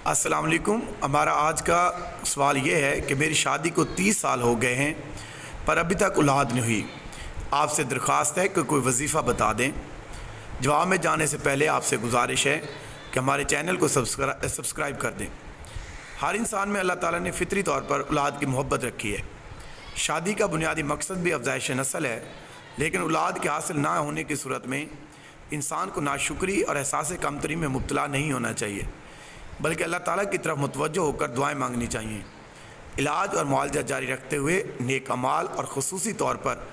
अस्सलाम वालेकुम। हमारा आज का सवाल ये है कि मेरी शादी को 30 साल हो गए हैं पर अभी तक औलाद नहीं हुई। आपसे दरख्वास्त है कि कोई वजीफ़ा बता दें। जवाब में जाने से पहले आपसे गुजारिश है कि हमारे चैनल को सब्सक्राइब कर दें। हर इंसान में अल्लाह ताला ने फितरी तौर पर औलाद की मोहब्बत रखी है। शादी का बुनियादी मकसद भी अफजाइश नस्ल है, लेकिन औलाद के हासिल ना होने की सूरत में इंसान को नाशुक्री और एहसास कमतरी में मुब्तला नहीं होना चाहिए, बल्कि अल्लाह ताला की तरफ मुतवज्जो होकर दुआएं मांगनी चाहिए। इलाज और मुआवजा जारी रखते हुए नेक अमाल और ख़ुसूसी तौर पर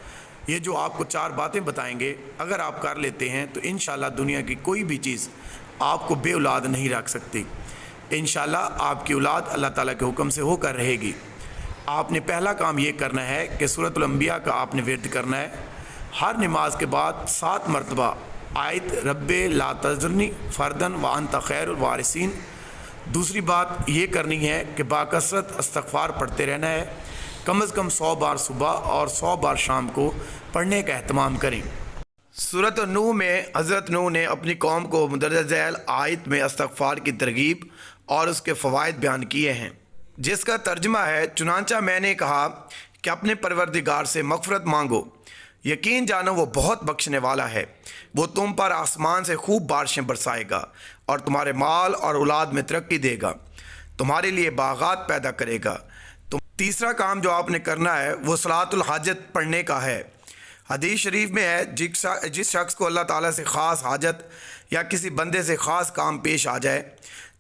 ये जो आपको 4 बातें बताएंगे, अगर आप कर लेते हैं तो इंशाअल्लाह दुनिया की कोई भी चीज़ आपको बे औलाद नहीं रख सकती। इंशाअल्लाह आपकी औलाद अल्लाह ताला के हुक्म से होकर रहेगी। आपने पहला काम ये करना है कि सूरतुल अंबिया का आपने विर्द करना है। हर नमाज के बाद 7 मरतबा आयत रब्बे ला तज़रनी फ़र्दन व अंत खैरुल वारिसीन। दूसरी बात ये करनी है कि बाकसरत इस्तग़फ़ार पढ़ते रहना है। कम अज़ कम 100 बार सुबह और 100 बार शाम को पढ़ने का एहतमाम करें। सूरत नूह में हज़रत नूह ने अपनी कौम को मुंदरजा झैल आयत में इस्तग़फ़ार की तरगीब और उसके फ़वाइद बयान किए हैं, जिसका तर्जुमा है, चुनांचा मैंने कहा कि अपने परवरदिगार से मग़फ़िरत मांगो, यकीन जानो वो बहुत बख्शने वाला है। वो तुम पर आसमान से खूब बारिशें बरसाएगा और तुम्हारे माल और औलाद में तरक्की देगा, तुम्हारे लिए बागात पैदा करेगा। तीसरा काम जो आपने करना है वो सलातुल हाजत पढ़ने का है। हदीस शरीफ में है, जिस शख्स को अल्लाह ताला से ख़ास हाजत या किसी बंदे से ख़ास काम पेश आ जाए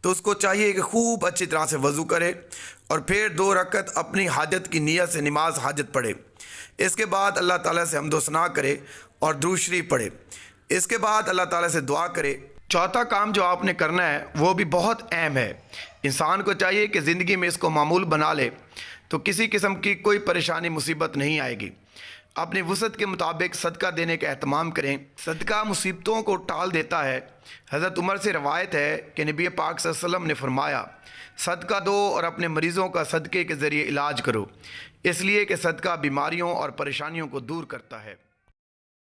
तो उसको चाहिए कि खूब अच्छी तरह से वज़ू करे और फिर 2 रकत अपनी हाजत की नीयत से नमाज हाजत पढ़े। इसके बाद अल्लाह ताला से हम्दो सना करे और दुरूद शरीफ पढ़े। इसके बाद अल्लाह ताला से दुआ करे। चौथा काम जो आपने करना है वो भी बहुत अहम है। इंसान को चाहिए कि ज़िंदगी में इसको मामूल बना ले तो किसी किस्म की कोई परेशानी मुसीबत नहीं आएगी। अपनी वसअत के मुताबिक सदका देने का एहतमाम करें। सदका मुसीबतों को टाल देता है। हज़रत उमर से रवायत है कि नबी पाक सल्लल्लाहु अलैहि वसल्लम ने फरमाया, सदका दो और अपने मरीज़ों का सदक़े के ज़रिए इलाज करो, इसलिए कि सदका बीमारियों और परेशानियों को दूर करता है।